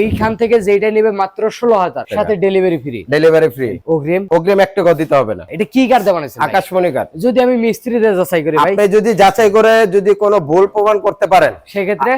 এইখান থেকে যেটা নেবে মাত্র 16,000 সাথে ডেলিভারি ফ্রি। Delivery free. অগ্রিম অগ্রিম 1 টাকা দিতে হবে না। এটা কি কার্ড দেওয়া আছে? আকাশমণি কার্ড। যদি আমি মিস্ত্রিদের যাচাই করি ভাই, আপনি যদি যাচাই করে যদি কোনো ভুল প্রমাণ করতে পারেন সেক্ষেত্রে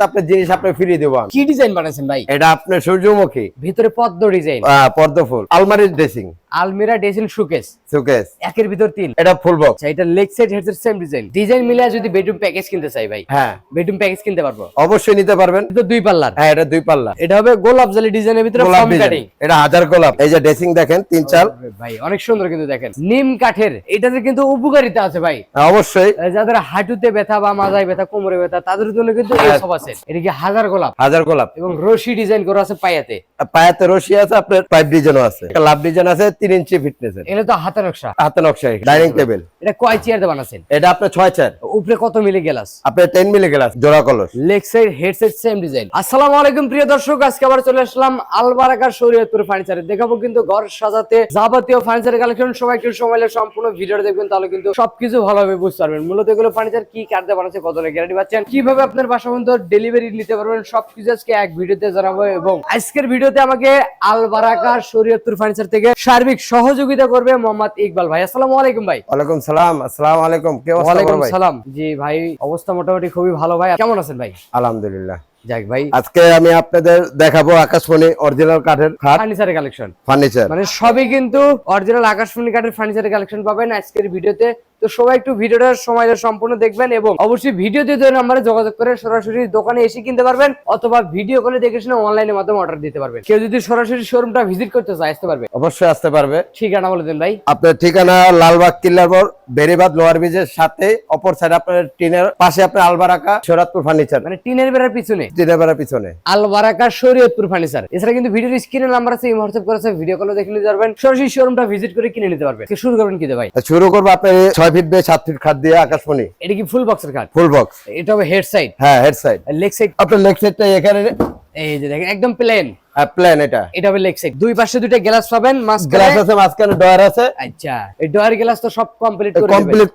আপনার জিনিস আপনি ফ্রি দেব আমি। কি ডিজাইন বানাইছেন ভাই? এটা আপনার সূর্যমুখী, ভিতরে পদ্ম ডিজাইন, পদ্ম ফুল, আলমারির ড্রেসিং, আলমিরা ড্রেসিং শোকেস, শোকেস, একের ভিতর 3। এটা ফুল বক্স। এটা leg side headset same design মিলে যদি বেডরুম প্যাকেজ কিনতে চাই ভাই, হ্যাঁ বেডরুম প্যাকেজ কিনতে পারবো, অবশ্যই নিতে পারবেন। তো 2 পাল্লার। হ্যাঁ এটা 2 পাল্লা। এটা হবে গোলাপ জালি ডিজাইনের ভিতরে গোলাপ ফর্ম কাটিং। এটা হাজার গোলাপ। এই যে ড্রেসিং দেখেন 3 চাল ভাই অনেক সুন্দর কিন্তু দেখেন নিম কাঠের। এটাতে কিন্তু উপকারিতা আছে ভাই। অবশ্যই যাদের হাঁটুতে ব্যথা বা মাজায় ব্যথা, কোমরে ব্যথা, তাদের জন্য কিন্তু এই সব আছে। এটা কি হাজার গোলাপ, হাজার গোলাপ এবং রশি ডিজাইন করা আছে পায়াতে। পায়াতে রশি আছে, আপনার পাইপ ডিজাইনও আছে, একটা লাভ ডিজাইন আছে 3 ইঞ্চি ফিটনেস এর। এটা তো হাতে নকশা, হাতে নকশা। Dining table. এটা কয় চেয়ার দিয়ে বানাছেন? এটা আপনার 6 চেয়ার। উপরে কত মিলি গ্লাস? আপনার 10 মিলি গ্লাস, জোড়া কলস, leg side headset same design. আসসালামু আলাইকুম প্রিয় দর্শক, আজকে আবার চলে আসলাম আলবারাকার শরীয়তপুর ফার্নিচারে। দেখাবো কিন্তু ঘর সাজাতে যাবতীয় ফার্নিচার কালেকশন। সবাই একটু সময় নিয়ে সম্পূর্ণ ভিডিওটা দেখবেন, তাহলে কিন্তু সবকিছু ভালোভাবে বুঝতে পারবেন। মূলত এগুলো ফার্নিচার কি কার্ডে বানাচ্ছে, কত গ্যারান্টি পাচ্ছেন, কিভাবে আপনার বাসা পর্যন্ত ডেলিভারি নিতে পারবেন, সবকিছু আজকে এক ভিডিওতে জানাবো। এবং আজকের ভিডিওতে আমাকে আলবারাকার শরীয়তপুর ফার্নিচার থেকে সার্বিক সহযোগিতা করবে মোহাম্মদ ইকবাল ভাই। আসসালামু আলাইকুম ভাই। ওয়ালাইকুম সালাম। আসসালামু আলাইকুম। কে অবস্থা? ওয়ালাইকুম সালাম। জি ভাই, অবস্থা মোটামুটি খুবই ভালো ভাই। কেমন আছেন ভাই? আলহামদুলিল্লাহ। যাক ভাই, আজকে আমি আপনাদের দেখাবো আকাশমণি অরিজিনাল কাঠের খাট ফার্নিচারের কালেকশন, ফার্নিচার। মানে সবই কিন্তু অরিজিনাল আকাশমণি কাঠের ফার্নিচারের কালেকশন পাবেন আজকের ভিডিওতে। তো সবাই একটু ভিডিওটা সময় সম্পূর্ণ দেখবেন, এবং অবশ্যই ভিডিওতে যে নাম্বারে যোগাযোগ করে সরাসরি দোকানে এসে কিনতে পারবেন, অথবা ভিডিও কলে দেখে শুনে অনলাইনের মাধ্যমে অর্ডার দিতে পারবেন। কেউ যদি সরাসরি শোরুমটা ভিজিট করতে চায় আসতে পারবে? অবশ্যই আসতে পারবে। ঠিকানা বলে দেন ভাই। আপনার ঠিকানা লালবাগ কিল্লার পর বেরিবাদ লোয়ার ব্রিজের সাথে অপর সাইড আপনার টিনের পাশে আপনার আলবারাকা শরীয়তপুর ফার্নিচার, মানে টিনের বেড়ার পিছনে, টিনের বেড়ার পিছনে আলবারাকা শরীয়তপুর ফার্নিচার। এছাড়া কিন্তু ভিডিওর স্ক্রিনে নাম্বার আছে, হোয়াটসঅ্যাপ করেছে, ভিডিও কলে দেখে নিতে পারবেন, সরাসরি শোরুমটা ভিজিট করে কিনে নিতে পারবেন। শুরু করবেন কি ভাই? শুরু করবো আপনার 6 ফিট বাই 7 ফিট খাট দিয়ে আকাশমণি। এটা কি ফুল বক্সের কাঠ? Full box. এটা হবে হেড সাইড, হ্যাঁ হেড সাইড। লেগ সাইড আপনার লেগ সাইডটা এখানে এই যে দেখেন একদম প্লেন প্ল্যান। এটা হবে লেগ সাইড। দুই পাশে দুইটা গ্লাস পাবেন, গ্লাস আছে, মাঝখানে ডয়ার আছে। আচ্ছা, এই ডয়ার গ্লাস তো সব কমপ্লিট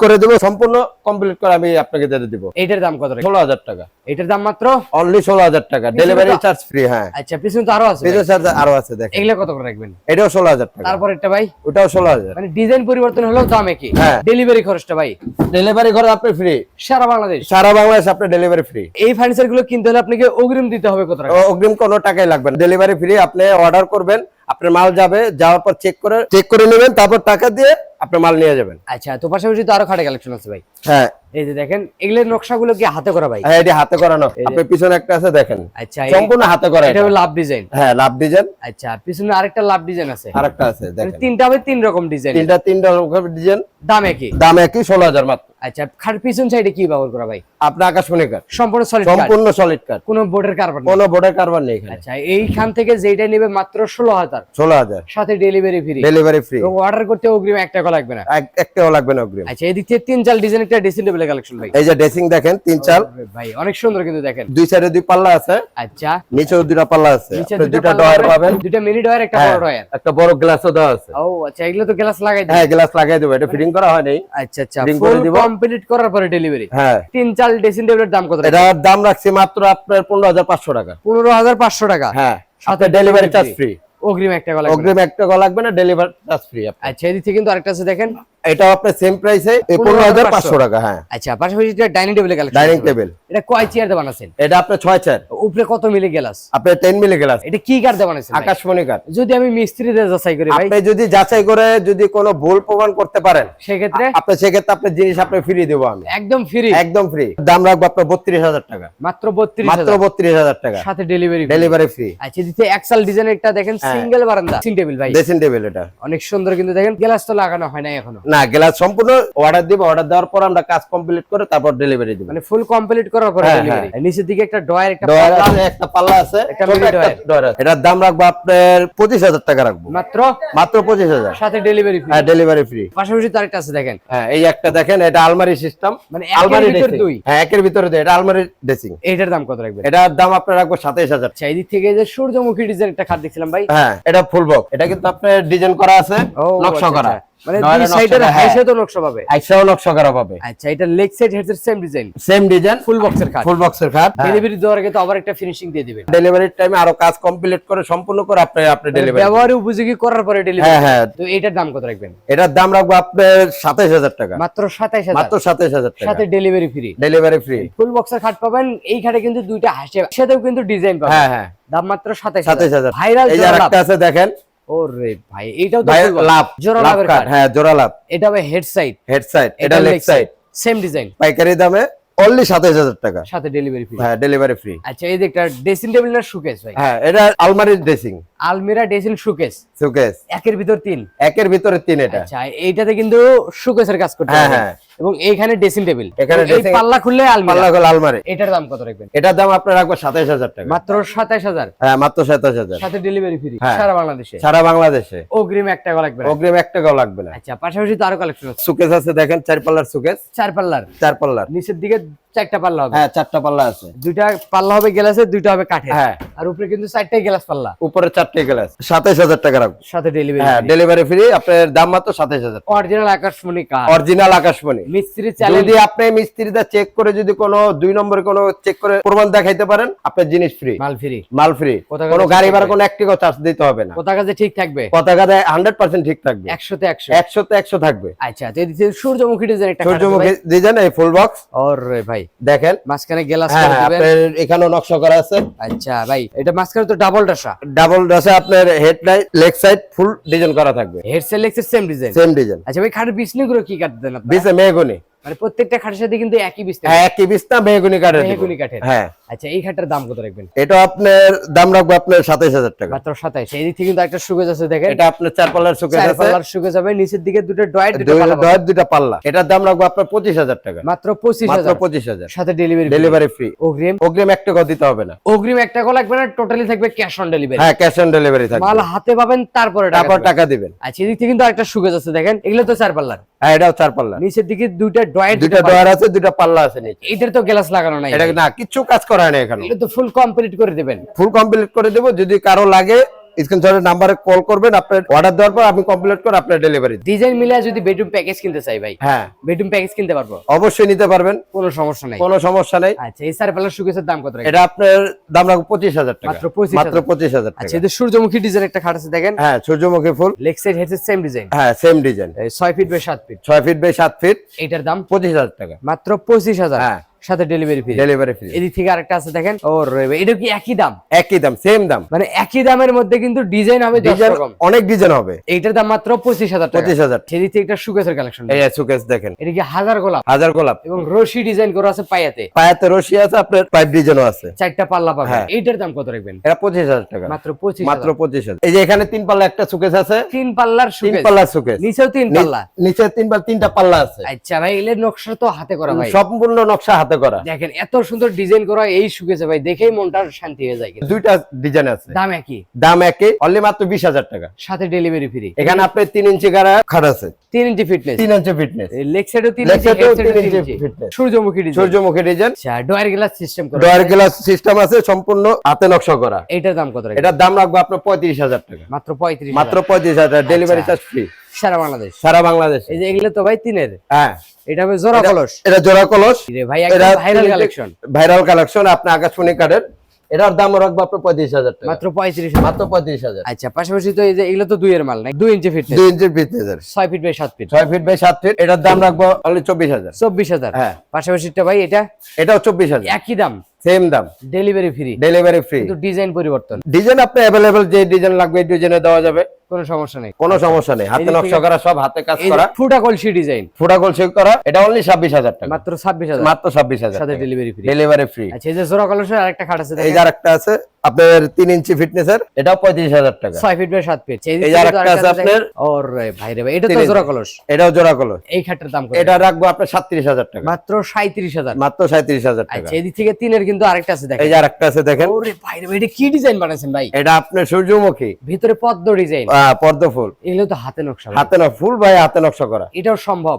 করে দেব, সম্পূর্ণ কমপ্লিট করে আমি আপনাকে দিয়ে দেব। এটার দাম কত? 16,000 টাকা। এটার দাম মাত্র অনলি 16,000 টাকা, ডেলিভারি চার্জ ফ্রি। হ্যাঁ আচ্ছা, পিছনে তো আরো আছে, ডেলিভারি চার্জ আরো আছে। দেখেন এগুলা কত করে রাখবেন? এটাও 16,000 টাকা। তারপর এটা ভাই, ওটাও 16,000। মানে ডিজাইন পরিবর্তন হলেও দাম একই। হ্যাঁ। ডেলিভারি খরচটা ভাই? ডেলিভারি খরচ আপনি ফ্রি, সারা বাংলাদেশ। সারা বাংলাদেশ আপনার ডেলিভারি ফ্রি। এই ফার্নিচার গুলো কিনতে হলে আপনাকে অগ্রিম দিতে হবে কত টাকা? অগ্রিম কোনো টাকাই লাগবে না, ডেলিভারি ফ্রি। আপনি অর্ডার করবেন, আপনার মাল যাবে, যাওয়ার পর চেক করে নেবেন, তারপর টাকা দিয়ে আপনার মাল নিয়ে যাবেন। আচ্ছা, তো পাশাপাশি তো আরো খাটে কালেকশন আছে ভাই। হ্যাঁ এই যে দেখেন, এগুলোর নকশাগুলো কি হাতে করা ভাই? হ্যাঁ এটা হাতে করানো। আপনার পিছনে একটা আছে দেখেন, আচ্ছা সম্পূর্ণ হাতে করা। এটা হলো লাভ ডিজাইন। হ্যাঁ লাভ ডিজাইন। আচ্ছা, পিছনে আরেকটা লাভ ডিজাইন আছে, আরেকটা আছে দেখেন। তিনটা হবে 3 রকম ডিজাইন, তিনটা রকম ডিজাইন, দাম একই। দাম একই, 16,000 মাত্র। আচ্ছা, খাট পিছন সাইডে কি ব্যবহার করা ভাই? আপনার আকাশমণি কাঠ, সম্পূর্ণ সলিড, সম্পূর্ণ সলিড কাঠ, কোনো বোর্ডের কারবার নেই, কোনো বোর্ডের কারবার নেই এখানে। আচ্ছা, এইখান থেকে যেটা নেবে মাত্র 16,000 16,000 সাথে ডেলিভারি ফ্রি। ডেলিভারি ফ্রি, এবং অর্ডার করতে অগ্রিম 1 টাকা লাগবে না। এক টাকাও লাগবে না অগ্রিম। আচ্ছা, এদিক থেকে 3 চাল ডিজাইন একটা ড্রেসিং টেবিলের কালেকশন ভাই। এই যে ড্রেসিং দেখেন 3 চাল ভাই অনেক সুন্দর কিন্তু দেখেন, 2 সাইডে 2 পাল্লা আছে। আচ্ছা, নিচেও 2টা পাল্লা আছে, নিচে আপনি 2টা পাল্লা ডয়ার পাবেন, পাবেন, 2টা মিনি ডয়ার, একটা বড় ডয়ার, একটা বড় গ্লাসও দেওয়া আছে। ও আচ্ছা, এগুলো তো গ্লাস লাগাই দেন? হ্যাঁ গ্লাস লাগাই দেব, এটা ফিটিং করা হয় নাই। আচ্ছা আচ্ছা, fitting ফুল করে দিব। কমপ্লিট করার পরে ডেলিভারি। হ্যাঁ 3 চাল ড্রেসিং টেবিলের দাম কত? এটার দাম রাখছি মাত্র আপনার 15,500 টাকা। 15,500 টাকা। হ্যাঁ সাথে সাথে ডেলিভারি চার্জ free। ফ্রি, অগ্রিম 1 টাকা লাগবে না। অগ্রিম 1 টাকা লাগবে না, ডেলিভারি চার্জ ফ্রি। আচ্ছা, এদিক থেকে কিন্তু আরেকটা আছে দেখেন, এটাও আপনার সেম প্রাইসে 15,500 টাকা। হ্যাঁ আচ্ছা, পাশাপাশি এটা ডাইনিং টেবিলের কালেকশন। Dining table. এটা কয় চেয়ার দিয়ে বানাছেন? এটা আপনার 6 চেয়ার। উপরে কত মিলি গ্লাস? আপনার 10 মিলি গ্লাস। এটা কি কার্ড দিয়ে বানাইছেন? আকাশমণি কাঠ। যদি আমি মিস্ত্রিদের যাচাই করি ভাই, আপনি যদি যাচাই করে যদি কোনো ভুল প্রমাণ করতে পারেন, সেক্ষেত্রে আপনার জিনিস আপনি ফ্রি দেব আমি, একদম ফ্রি। একদম ফ্রি। দাম রাখবো আপনার 32,000 টাকা, মাত্র 32,000 মাত্র 32,000 টাকা সাথে ডেলিভারি ডেলিভারি ফ্রি। আচ্ছা, এদিকে এক্সেল ডিজাইনের একটা দেখেন, সিঙ্গেল বারান্দা ড্রেসিং টেবিল ভাই, ড্রেসিং টেবিল। এটা অনেক সুন্দর কিন্তু দেখেন, গ্লাস তো লাগানো হয় না এখনো? না, গ্লাস সম্পূর্ণ অর্ডার দিব, অর্ডার দেওয়ার পর আমরা কাজ কমপ্লিট করে তারপর ডেলিভারি দিব। মানে ফুল কমপ্লিট করার পরে হ্যাঁ, ডেলিভারি। হ্যাঁ। নিচের দিকে একটা ডয়ার, একটা ডয়ার পাল্লা, আছে, একটা পাল্লা আছে, একটা ছোট মিনি একটা ডয়ার। ডয়ার আছে। এটার দাম রাখবো আপনার 25,000 টাকা রাখবো, মাত্র মাত্র 25,000 সাথে ডেলিভারি ফ্রি। হ্যাঁ ডেলিভারি ফ্রি। পাশাপাশি তো আরেকটা আছে দেখেন, হ্যাঁ এই একটা দেখেন, এটা আলমারি সিস্টেম, মানে একের আলমারি ভিতর ড্রেসিং। 2। হ্যাঁ একের ভিতরে 2, এটা আলমারি ড্রেসিং। এইটার দাম কত রাখবেন? এটার দাম আপনার রাখবো 27,000। আচ্ছা, এদিক থেকে যে সূর্যমুখী ডিজাইন একটা খাট দেখছিলাম ভাই। হ্যাঁ এটা ফুল বক্স। এটা কিন্তু আপনার ডিজাইন করা আছে, ও নকশা আচ্ছা, করা। আচ্ছা। মানে ডয়ারের দুই সাইডের নকশাটা, হাইসে তো নকশা পাবে। আইসাও নকশা করা পাবে। আচ্ছা, এটা leg side headset same design, same design, full বক্সের খাট। ফুল বক্সের খাট। ডেলিভারি দেওয়ার আগে তো আবার একটা ফিনিশিং দিয়ে দিবেন। ডেলিভারির টাইমে আরো কাজ কমপ্লিট করে সম্পূর্ণ করে আপনি ডেলিভারি ব্যবহারে উপযোগী করার পরে ডেলিভারি। হ্যাঁ হ্যাঁ। তো এটার দাম কত রাখবেন? এটার দাম রাখবো আপনার 27000 টাকা, মাত্র 27000, মাত্র 27000 টাকা, সাথে delivery free. Delivery free. Full বক্সের খাট পাবেন। এই খাটে কিন্তু দুইটা হাসে, সাথেও কিন্তু ডিজাইন পাবেন। হ্যাঁ হ্যাঁ, দাম মাত্র 27000। 27000। ভাইরাল এই যে আরেকটা আছে দেখেন, ওরে ভাই, এইটাও তো ভাই full box। লাভ, জোড়া লাভ লাভের কাট। খাট। হ্যাঁ, জোড়া লাভ। এটা হবে হেড সাইড, হেড সাইড, এটা লেগ সাইড, সেম ডিজাইন, পাইকারি দামে অনলি 27000 টাকা, সাথে ডেলিভারি ফ্রি। হ্যাঁ ডেলিভারি ফ্রি। আচ্ছা, এই যে একটা ড্রেসিং টেবিল না শোকেস ভাই? হ্যাঁ, এটা আলমারির ড্রেসিং, আলমিরা ড্রেসিং শোকেস, শোকেস, একের ভিতর 3। একের ভিতরে 3 এটা। আচ্ছা, এইটাতে কিন্তু শোকেসের কাজ করতে হ্যাঁ হবে। হ্যাঁ। এবং এইখানে ড্রেসিং টেবিল, এখানে এই dressing- পাল্লা খুললে আলমিরা। পাল্লা গোল আলমারি। এটার দাম কত রাখবেন? এটার দাম আপনার রাখবো 27000 টাকা, মাত্র 27000, হ্যাঁ মাত্র 27000, সাথে ডেলিভারি ফ্রি হ্যাঁ। সারা বাংলাদেশে। সারা বাংলাদেশে অগ্রিম 1 টাকা লাগবে না। অগ্রিম 1 টাকাও লাগবে না। আচ্ছা, পাশাপাশি তো আরো কালেকশন আছে। সুকেস আছে দেখেন, 4 পাল্লার সুকেস, 4 পাল্লার, 4 পাল্লার। নিচের দিকে 4টা পাল্লা হবে। হ্যাঁ, 4টা পাল্লা আছে। দুইটা পাল্লা হবে গ্লাসের, দুইটা হবে কাঠের। হ্যাঁ। আর উপরে কিন্তু 4টাই গ্লাস পাল্লা, উপরে 4টে গ্লাস, 27000 টাকা রাখবো, সাথে ডেলিভারি। হ্যাঁ ডেলিভারি ফ্রি। আপনার দাম মাত্র 27000, অরিজিনাল আকাশমণি কাঠ, অরিজিনাল আকাশমণি। মিস্ত্রি চ্যালেঞ্জ। যদি আপনি মিস্ত্রিটা চেক করে যদি কোনো 2 নম্বরে কোনো চেক করে প্রমাণ দেখাইতে পারেন, আপনার জিনিস ফ্রি, মাল ফ্রি, মাল ফ্রি। কোথাও কোনো কাছে গাড়ি ঠিক ভাড়া থাকবে। কোনো 1 টাকাও চার্জ দিতে হবে না। কোথা কাছে ঠিক থাকবে, পতাকা দেয় 100% ঠিক থাকবে, 100তে 100। 100তে 100 থাকবে। আচ্ছা, তো এদিকে সূর্যমুখী ডিজাইন একটা খাট আছে সূর্যমুখী ভাই। ডিজাইন, এই ফুল বক্স ওরে ভাই, দেখেন। মাঝখানে গ্লাস হ্যাঁ, করে দিবেন। আপনার এখানেও নকশা করা আছে। আচ্ছা ভাই, এটা মাঝখানে তো ডাবল ডাসা, ডাবল ডাসে আপনার headlight, leg side full design করা থাকবে, হেড সেলেক্টের সেম ডিজাইন। Same design. আচ্ছা ভাই, খাটের বিছনিগুলো কি কাঠ দেন আপনারা? বিছে মেহগনি, মানে প্রত্যেকটা খাটের সাথে কিন্তু একই বিছনি। হ্যাঁ একই বিছনা মেহগনি কাঠের দিব। মেহগনি কাঠের। হ্যাঁ। আচ্ছা, এই খাটটার দাম কত রাখবেন? এটা আপনার দাম রাখবো আপনার 27000 টাকা, মাত্র 27। এই দিক থেকে কিন্তু একটা সুকেজ আছে দেখেন, এটা আপনার 4 পাল্লার সুকেস 4 আছে, পাল্লার সুকেজ হবে। নিচের দিকে দুটো ডয়ের, দুটো দুই পাল্লা পাবেন। দয়ের 2টা পাল্লা। এটার দাম রাখবো আপনার 25000 টাকা, মাত্র মাত্র 25000, 25000, সাথে ডেলিভারি। Delivery free. অগ্রিম, অগ্রিম 1 টাকা দিতে হবে না, অগ্রিম 1 টাকা লাগবে না, টোটালি থাকবে ক্যাশ অন ডেলিভারি। হ্যাঁ ক্যাশ অন ডেলিভারি থাকবে, মাল হাতে পাবেন, তারপরে টাকা তারপর দিবেন। টাকা দিবেন। আচ্ছা, এদিক থেকে কিন্তু আরেকটা সুকেজ আছে দেখেন, এগুলো তো 4 পাল্লার। হ্যাঁ, এটাও 4 পাল্লা, নিচের দিকে দুইটা ডয়ের, 2টা ডয়ার আছে, 2টা পাল্লা আছে নিচে। এটার তো গ্লাস লাগানো নাই। এটা না কিছু কাজ করা হয় না এখানে, এটা তো ফুল কমপ্লিট করে দিবেন। ফুল কমপ্লিট করে দেবো। যদি কারো লাগে স্ক্রিনশটের নাম্বারে কল করবেন, আপনার অর্ডার দেওয়ার পর আমি কমপ্লিট করে আপনার ডেলিভারি। ডিজাইন মিলে যদি বেডরুম প্যাকেজ কিনতে চাই ভাই, হ্যাঁ বেডরুম প্যাকেজ কিনতে পারবো, অবশ্যই নিতে পারবেন, কোনো সমস্যা নাই। কোনো সমস্যা নেই। আচ্ছা, এই 4 পাল্লার সুকেজের দাম কত রাখবেন? এটা আপনার দাম রাখবো 25000 টাকা, মাত্র 25000। মাত্র 25000 টাকা। আচ্ছা, এই যে সূর্যমুখী ডিজাইন একটা খাট আছে দেখেন, হ্যাঁ, সূর্যমুখী ফুল, leg side head same design, হ্যাঁ same design, 6 feet by 7 feet, 6 feet by 7 feet, এটার দাম 25000 টাকা, মাত্র 25000, হ্যাঁ। সাথে ডেলিভারি ফ্রি। Delivery free. এদিক থেকে আরেকটা আছে দেখেন, ওর এটা কি একই দাম? একই দাম, সেম দাম, মানে একই দামের মধ্যে কিন্তু ডিজাইন হবে 10 ডিজাইন রকম। অনেক ডিজাইন হবে। এইটার দাম মাত্র 25000 টাকা। 25000। সেদিক থেকে একটা সুকেসের কালেকশন, এই সুকেস দেখেন, এটা কি হাজার গোলাপ হাজার গোলাপ, এবং রশি ডিজাইন করা আছে পায়াতে, পায়াতে রশি আছে, আপনার পাইপ ডিজাইনও আছে, 4টা পাল্লা পাবেন। হ্যাঁ। এইটার দাম কত রাখবেন? এটা 25000 টাকা, মাত্র 25000। মাত্র 25000। এই যে এখানে 3 পাল্লা একটা সুকেস আছে, 3 পাল্লার 3 সুকেস, পাল্লার সুকেস, নিচেও 3 পাল্লা। নিচে 3টা পাল্লা আছে। আচ্ছা ভাই, এর নকশা তো হাতে করা ভাই, সম্পূর্ণ নকশা হাতে করা। দেখেন এত সুন্দর ডিজাইন করা এই সুকেছে ভাই, দেখেই মনটা শান্তি হয়ে যায়। কিন্তু 2টা ডিজাইন আছে, দাম একই, দাম একই, অনলি মাত্র 20000 টাকা, সাথে ডেলিভারি ফ্রি। এখানে আপনার 3 ইঞ্চি গাড়া খাট আছে, 3 ইঞ্চি ফিটনেস, 3 ইঞ্চি ফিটনেস, লেগ সাইডও 3 leg ইঞ্চি, side এও হেড সাইডও 3 3 ইঞ্চি ইঞ্চি, fitness। সূর্যমুখী ডিজাইন, সূর্যমুখী ডিজাইন, আচ্ছা ডয়ার গ্লাস সিস্টেম করা, ডয়ার গ্লাস সিস্টেম আছে, সম্পূর্ণ হাতে নকশা করা। এইটার দাম কত রাখবেন? এটার দাম রাখবো আপনার 35000 টাকা, মাত্র 35000, মাত্র 35000, ডেলিভারি চার্জ ফ্রি সারা বাংলাদেশ। সারা বাংলাদেশ। এই যে এগুলো তো ভাই 3 এর, হ্যাঁ, এটা হবে জোড়া কলস। এটা জোড়া কলস, রে ভাই, একদম ভাইরাল কালেকশন, ভাইরাল কালেকশন। আপনি আকাশমণি কাঠের, এটার দাম রাখবো আপনার 35000 টাকা, মাত্র 35000, মাত্র 35000। আচ্ছা, পাশাপাশি তো এই যে এগুলো তো 2 এর মাল নাই, 2 ইঞ্চি ফিটনেস, 2 ইঞ্চি fitness, 6 feet by 7 feet, 6 feet by 7 feet, এটার দাম রাখবো অনলি 24000। 24000। হ্যাঁ। পাশাপাশিটা ভাই এটা এটাও 24000, একই দাম, সেম দাম, ডেলিভারি ফ্রি, ডেলিভারি ফ্রি। কিন্তু ডিজাইন পরিবর্তন। ডিজাইন আপনি अवेलेबल, যে ডিজাইন লাগবে এই ডিজাইনে দেওয়া যাবে, কোনো সমস্যা নেই, কোনো সমস্যা নেই। হাতে নকশা করা, সব হাতে কাজ এই করা, ফুটা কলসি ডিজাইন, ফুটা গোল শেক করা। এটা অনলি 26000 টাকা, মাত্র 26000, মাত্র 26000, সাথে ডেলিভারি ফ্রি। Delivery free. আচ্ছা, এই যে জোড়া কলসের আরেকটা খাট আছে এই দেখেন, যে আরেকটা আছে আপনার 3 ইঞ্চি ফিটনেসের, এটাও 35000 টাকা। 6 ফিট বাই 7 ফিট। এই যে আরেকটা আছে আপনার, ওরে ভাই রে ভাই, এটা তো জোড়া কলস, এটাও জোড়া কলস। এই খাটটার দাম কত? এটা রাখবো আপনার 37000 টাকা, মাত্র 37000, মাত্র 37000 টাকা। আচ্ছা, এদিক থেকে 3 এর কিন্তু আরেকটা আছে এই দেখেন, যে আরেকটা আছে দেখেন, ওরে ভাই রে ভাই, এটা কি ডিজাইন বানাইছেন ভাই? এটা আপনার সূর্যমুখী, ভিতরে পদ্ম ডিজাইন, পদ্ম ফুল, এগুলো তো হাতে নকশা ভাই। হাতে না ফুল ভাই, হাতে নকশা করা, এটাও সম্ভব?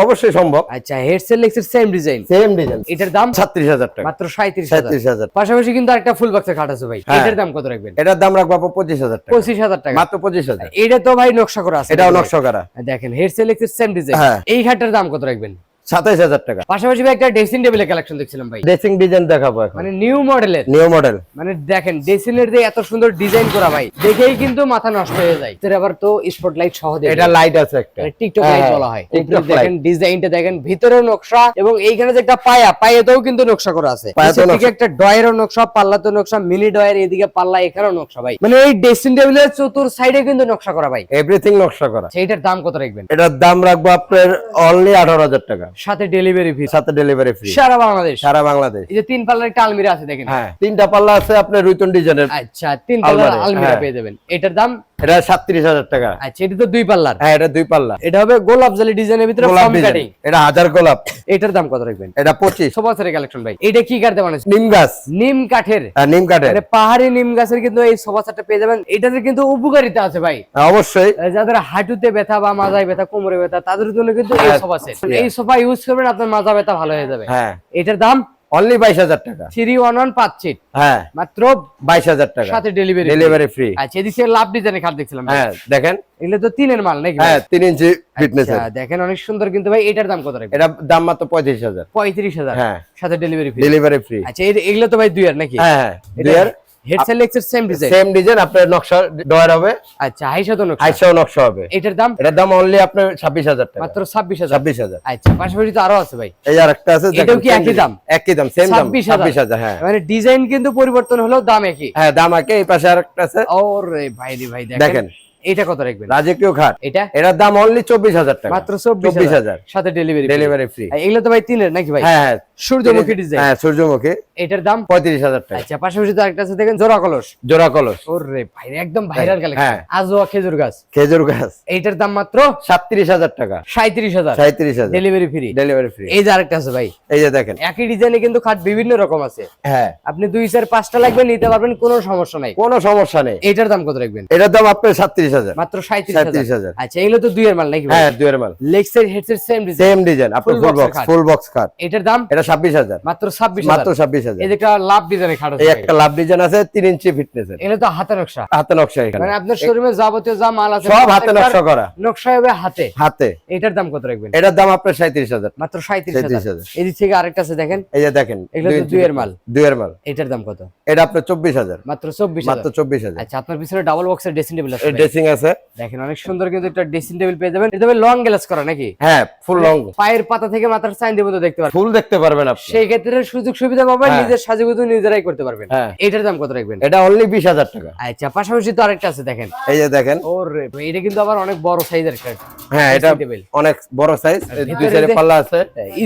অবশ্যই সম্ভব। আচ্ছা, হেডসেট লেগসের সেম ডিজাইন, সেম ডিজাইন, এটার দাম 37000 টাকা, মাত্র 37000। 37000। পাশাপাশি কিন্তু আরেকটা ফুল বক্সের খাট আছে ভাই। ভাই, হ্যাঁ। এটার দাম কত রাখবেন? এটার দাম রাখবো আপু 25,000 টাকা, 25,000 টাকা, মাত্র 25,000। এটা তো ভাই নকশা করা আছে, এটাও নকশা করা, দেখেন হেড সেলেক্টেড সেম ডিজাইন। হ্যাঁ। এই খাটটার দাম কত রাখবেন? 27,000 টাকা। পাশাপাশি ভাই একটা ড্রেসিং টেবিলের কালেকশন দেখছিলাম ভাই, ড্রেসিং ডিজাইন দেখাবো এখন, মানে নিউ মডেলের, নিউ মডেল। মানে দেখেন ড্রেসিং এর যে এত সুন্দর ডিজাইন করা ভাই, দেখেই কিন্তু মাথা নষ্ট হয়ে যায়। এর আবার তো স্পটলাইট সহ দেয়, এটা লাইট আছে একটা, টিকটক লাইট বলা হয়। TikTok উপরে দেখেন ডিজাইনটা দেখেন, ভিতরেও নকশা, এবং এইখানে যে একটা পায়াতেও কিন্তু নকশা করা আছে। পায়াতেও নিচের দিকে একটা ডয়েরও নকশা, পাল্লাতে নকশা, মিনি ডয়ের এদিকে পাল্লা, এখানেও নকশা ভাই, মানে এই ড্রেসিং টেবিলের চতুর সাইডে কিন্তু নকশা করা ভাই। এভরিথিং নকশা করা। সেইটার দাম কত রাখবেন? এটার দাম রাখবো আপনার অনলি 18,000 টাকা, সাথে ডেলিভারি ফি, সাথে ডেলিভারি ফ্রি, সারা বাংলাদেশ। সারা বাংলাদেশ। এই যে 3 পাল্লার একটা আলমিরা আছে দেখেন, হ্যাঁ 3টা পাল্লা আছে আপনার রুইতন ডিজাইনের। আচ্ছা 3 পাল্লার আলমারি, আলমিরা হ্যাঁ। পেয়ে যাবেন। এটার দাম এটা 37,000 টাকা। আচ্ছা, এটা তো 2 পাল্লার, হ্যাঁ এটা 2 পাল্লা, এটা হবে গোলাপ জালি ডিজাইনের ভিতরে গোলাপ ফর্ম ডিজাইন। কাটিং। এটা 1000 গোলাপ। এটার দাম কত রাখবেন? এটা 25। সোফা সেটের কালেকশন ভাই, এটা কি কাটতে বানাইছে? নিম গাছ, নিম কাঠের, নিম কাঠের, মানে পাহাড়ি নিম গাছের কিন্তু এই সোফা সেটটা পেয়ে যাবেন। এটাতে কিন্তু উপকারিতা আছে ভাই, অবশ্যই। যাদের হাঁটুতে ব্যথা বা মাজায় ব্যথা, কোমরে ব্যথা, তাদের জন্য কিন্তু এই হ্যাঁ, সোফা সেট, এই সোফা ইউজ করবেন আপনার মাজা ব্যথা ভালো হয়ে যাবে। হ্যাঁ এটার দাম অনলি 22,000 টাকা। 311 5 সিট, হ্যাঁ মাত্র 22,000 টাকা, সাথে ডেলিভারি ডেলিভারি ফ্রি। আচ্ছা, এদিকে লাভ ডিজাইনের খাট দেখছিলাম ভাই। হ্যাঁ দেখেন, এগুলো তো 3 মাল নাকি ভাই? হ্যাঁ 3 ইঞ্চি ফিটনেস। আচ্ছা, দেখেন অনেক সুন্দর কিন্তু ভাই। এটার দাম কত রাখবেন? এটা দাম মাত্র 35,000, 35,000, হ্যাঁ সাথে ডেলিভারি ফি। Delivery free. আচ্ছা, এগুলো তো ভাই 2 এর নাকি? হ্যাঁ হ্যাঁ এটা দুইয়ের head selected same design. Same design, আপনার নকশা ডয়ার হবে। আচ্ছা, হাইশা তো নকশা, আইসাও নকশা হবে। এটার দাম এটার দাম অনলি আপনার 26,000 টাকা, মাত্র 26,000। 26,000। আচ্ছা, পাশাপাশি তো আরো আছে ভাই, এই আরেকটা আছে, এটাও কি একই দাম? একই দাম, সেম দাম, 26,000। 26,000। হ্যাঁ মানে ডিজাইন কিন্তু পরিবর্তন হলেও দাম একই। হ্যাঁ দাম একই। এই পাশে আরেকটা আছে, ওরে ভাই রে ভাই, দেখেন দেখেন এটা কত রাখবেন? রাজকীয় খাট। এটা এটার দাম অনলি 24,000 টাকা, মাত্র 24,000, সাথে ডেলিভারি ডেলিভারি ফ্রি। এগুলো তো ভাই 3 এর নাকি ভাই? হ্যাঁ হ্যাঁ সূর্যমুখী ডিজাইন। হ্যাঁ সূর্যমুখী। এটার দাম 35,000 টাকা। আচ্ছা, পাশাপাশি তো আরেকটা আছে দেখেন, জোড়া কলস। জোড়া কলস। ওরে ভাই, একদম ভাইরাল কালেকশন। হ্যাঁ। আজোয়া খেজুর গাছ, খেজুর গাছ। এইটার দাম মাত্র 37,000 টাকা, 37,000, 37,000, ডেলিভারি ফ্রি। Delivery free. এই যে আরেকটা আছে ভাই, এই যে দেখেন, একই ডিজাইনে কিন্তু খাট বিভিন্ন রকম আছে। হ্যাঁ আপনি 2 4 5টা লাগবে নিতে পারবেন, কোনো সমস্যা নাই। কোনো সমস্যা নেই। এটার দাম কত রাখবেন? এটার দাম আপনার 37,000, মাত্র 37,000। 37,000। আচ্ছা, এগুলো তো 2 এর মাল নাকি ভাই? হ্যাঁ 2 এর মাল, leg side headset same design, same design, আপনার Full ফুল box এর বক্স, খাট। ফুল বক্স খাট। এটার দাম এটা 26,000, মাত্র 26,000, মাত্র 26,000। এই যে একটা লাভ ডিজাইনের খাট আছে এই ভাই। একটা লাভ ডিজাইন আছে 3 ইঞ্চি ফিটনেস এর, এগুলো তো হাতে নকশা, হাতে নকশা। এখানে মানে আপনার শোরুমে যাবতীয় যা মাল আছে সব হাতে প্রত্যেকটার নকশা করা, নকশা হবে হাতে। হাতে। এটার দাম কত রাখবেন? এটার দাম আপনার 37,000, মাত্র 37,000। 37,000। এদিক থেকে আরেকটা আছে দেখেন, এই যে দেখেন, এগুলো তো 2 এর মাল। 2 এর মাল। এটার দাম কত? এটা আপনার 24,000, মাত্র 24,000। মাত্র 24,000। আচ্ছা, আপনার পিছনে ডাবল বক্সের ড্রেসিং টেবিল আছে ভাই। ড্রেসিং আছে, দেখেন অনেক সুন্দর কিন্তু একটা ড্রেসিং টেবিল পেয়ে যাবেন। এটা হবে লং গ্লাস করা নাকি? হ্যাঁ ফুল লং, পায়ের পাতা থেকে মাথার চাইন দেবো দেখতে পারবেন। ফুল দেখতে পারবেন আপনি। সেই ক্ষেত্রে সুযোগ সুবিধা পাবেন, হ্যাঁ। নিজের সাজুগুজু নিজেরাই করতে পারবেন। হ্যাঁ। এটার দাম কত রাখবেন? এটা অনলি 20,000 টাকা। আচ্ছা, পাশাপাশি তো আরেকটা আছে দেখেন, এই যে দেখেন, ওরে এটা কিন্তু আবার অনেক বড় সাইজের একটা হ্যাঁ এটা dressing table। অনেক বড় সাইজ, ভিতরে দুই সাইডে যে- পাল্লা আছে।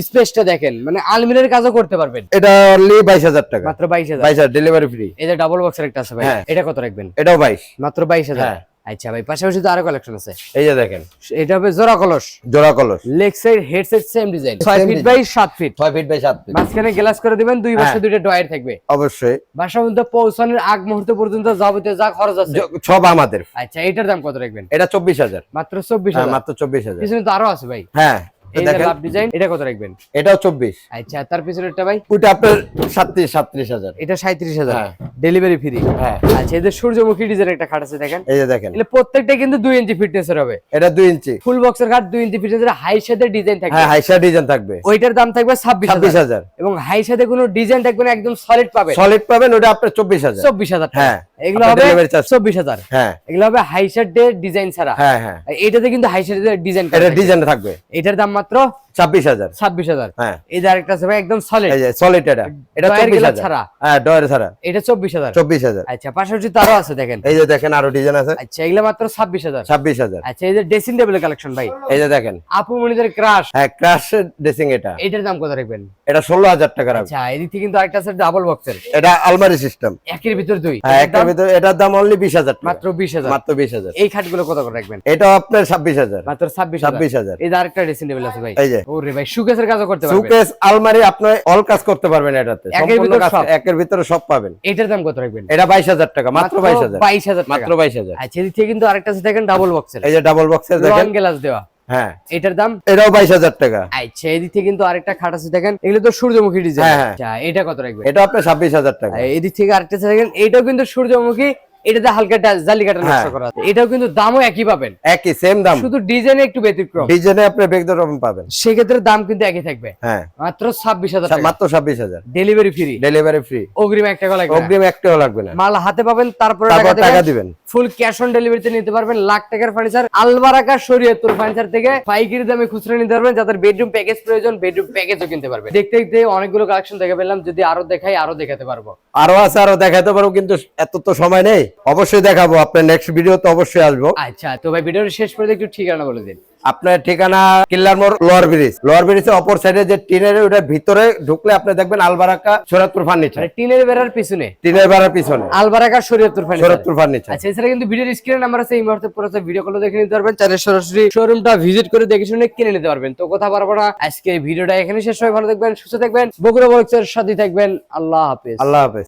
স্পেসটা দেখেন, মানে আলমিরার কাজও করতে পারবেন। এটা অনলি 22,000 টাকা, মাত্র 22,000। 22,000 ডেলিভারি ফ্রি। এই যে ডাবল বক্সের একটা আছে ভাই, হ্যাঁ। এটা কত রাখবেন? এটাও 22। মাত্র 22,000। হ্যাঁ। আচ্ছা ভাই, পাশাপাশি তো আরো কালেকশন আছে। এই যে দেখেন, এটা হবে জোড়া কলস, জোড়া কলস, leg side headset same design, 6 Same feet design। By 7 feet, 6 feet by 7 feet. মাঝখানে গ্লাস করে দিবেন, 2 পাশে হ্যাঁ। 2টা ডয়ার থাকবে। অবশ্যই বাসার মধ্যে পৌঁছানোর আগ মুহূর্ত পর্যন্ত যাবতীয় যা খরচ আছে। সব আমাদের। আচ্ছা, এটার দাম কত রাখবেন? এটা 24,000, মাত্র হ্যাঁ 24,000। মাত্র 24,000। পিছনে তো আরো আছে ভাই, হ্যাঁ এই যে দেখেন, লাভ ডিজাইন, এটা কত রাখবেন? এটাও 24। আচ্ছা, তার পিছনেরটা ভাই, ওটা আপনার 37,000। এটা 37,000, হ্যাঁ। Delivery free. হ্যাঁ আচ্ছা, এই যে সূর্যমুখী ডিজাইন একটা খাট আছে দেখেন, এই যে দেখেন, এগুলো প্রত্যেকটা কিন্তু 2 ইঞ্চি ফিটনেসের হবে। এটা 2 ইঞ্চি, ফুল বক্সের খাট 2 ইঞ্চি ফিটনেসের, হাই সাথে ডিজাইন থাকবে। হ্যাঁ হাইসা ডিজাইন থাকবে। ওইটার দাম থাকবে 26,000, 26,000 এবং হাই সাথে কোনো ডিজাইন থাকবে না, একদম সলিড পাবে। সলিড পাবেন, ওটা আপনার 24,000। 24,000 টাকা। হ্যাঁ। এগুলো আপনার হবে delivery charge। 24,000। হ্যাঁ এগুলো হবে হাই শার্টের ডিজাইন ছাড়া। হ্যাঁ হ্যাঁ, এটাতে কিন্তু হাই শার্টের ডিজাইন এটা ডিজাইন থাকবে। এটার দাম মাত্র 26,000। 26,000। হ্যাঁ এই যে আরেকটা আছে ভাই, একদম সলিড, এই যে সলিড, এটা এটা ডয়ার গুলা 24,000 ছাড়া। হ্যাঁ ডয়ার ছাড়া, এটা 24,000। 24,000। আচ্ছা, পাশাপাশি তারও আছে দেখেন, এই যে দেখেন আরো ডিজাইন আছে, আচ্ছা এগুলো মাত্র 26,000। 26,000। আচ্ছা, এই যে ড্রেসিং টেবিলের কালেকশন ভাই, এই যে দেখেন, আপু মনিদের ক্রাশ, হ্যাঁ ক্রাশ ড্রেসিং, এটা এটার দাম কত রাখবেন? এটা 16,000 টাকা রাখবে। আচ্ছা, এদিক থেকে কিন্তু আরেকটা আছে ডাবল বক্সের, এটা আলমারি সিস্টেম, একের ভিতর 2। হ্যাঁ একটার ভিতরে, এটার দাম অনলি 20,000 টাকা, মাত্র 20,000। মাত্র 20,000। এই খাটগুলো কত করে রাখবেন? এটাও আপনার 26,000, মাত্র 26,000। 26,000। এই যে আরেকটা ড্রেসিং টেবিল আছে ভাই, এই যে ওরে ভাই, সুকেসের কাজও করতে পারবেন। সুকেস আলমারি আপনি অল কাজ করতে পারবেন এটাতে, একের সম্পূর্ণ ভিতর কাজ, সব। একের ভিতরে সব পাবেন। এটার দাম কত রাখবেন? এটা 22,000 টাকা, মাত্র 22,000। 22,000 মাত্র টাকা। 22,000। আচ্ছা, এদিক থেকে কিন্তু আরেকটা আছে দেখেন ডাবল বক্সের, এই যে ডাবল বক্সের লং দেখেন, গ্লাস দেওয়া, হ্যাঁ, এটার দাম এটাও 22,000 টাকা। আচ্ছা, এদিক থেকে কিন্তু আরেকটা খাট আছে দেখেন, এগুলো তো সূর্যমুখী ডিজাইন। হ্যাঁ, হ্যাঁ। আচ্ছা, এটা কত রাখবেন? এটা আপনার 26,000 টাকা। এদিক থেকে আরেকটা আছে দেখেন, এটাও কিন্তু সূর্যমুখী, এটাতে হালকা জালি কাটা নকশা করা আছে। এটাও কিন্তু দামও একই পাবেন, একই সেম দাম, শুধু ডিজাইনে একটু ব্যতিক্রম। ডিজাইনে আপনি বেগদরম পাবেন। সেক্ষেত্রে দাম কিন্তু একই থাকবে। হ্যাঁ, মাত্র 26,000 টাকা, মাত্র 26,000। ডেলিভারি ফ্রি, ডেলিভারি ফ্রি, অগ্রিম 1 টাকা লাগবে না। অগ্রিম 1 টাকা লাগবে না। মাল হাতে পাবেন, তারপরে তারপর টাকা টাকা দিবেন। দিবেন। ফুল ক্যাশ অন ডেলিভারিতে নিতে পারবেন। লাখ টাকার ফার্নিচার আলবারাকা শরীয়তপুর ফার্নিচার থেকে পাইকারি দামে খুচরা নিতে পারবেন। যাদের বেডরুম প্যাকেজ প্রয়োজন, বেডরুম প্যাকেজও কিনতে পারবেন। দেখতে দেখতে অনেকগুলো কালেকশন দেখে পেলাম, যদি আরো দেখাই আরো দেখাতে পারবো। আরো আছে, আরো দেখাতে পারবো, কিন্তু এত তো সময় নেই। অবশ্যই দেখাবো, আপনার নেক্সট ভিডিও তো অবশ্যই আসবো। আচ্ছা, তো ভাই ভিডিওর শেষ পর্যন্ত একটু ঠিকানা বলে দিন। আপনার ঠিকানা কিল্লার মোড়, লোয়ার ব্রিজ। লোয়ার ব্রিজের অপর সাইডে যে টিনের, ওটার ভিতরে ঢুকলে আপনি দেখবেন আলবারাকা শরীয়তপুর ফার্নিচার। মানে টিনের বেড়ার পিছনে, টিনের বেড়ার পিছনে আলবারাকা শরীয়তপুর ফার্নিচার। শরীয়তপুর ফার্নিচার। আচ্ছা, এছাড়া কিন্তু ভিডিওর স্ক্রিনে নাম্বার আছে, এই মুহূর্তে পুরো ভিডিও কল দেখে নিতে পারবেন। চাইলে সরাসরি শোরুমটা ভিজিট করে দেখে শুনে কিনে নিতে পারবেন। তো কথা পারবো না, আজকে এই ভিডিওটা এখানে শেষ হয়। ভালো থাকবেন, সুস্থ থাকবেন, বগুড়া বক্সের সাথে থাকবেন। আল্লাহ হাফেজ। আল্লাহ হাফেজ।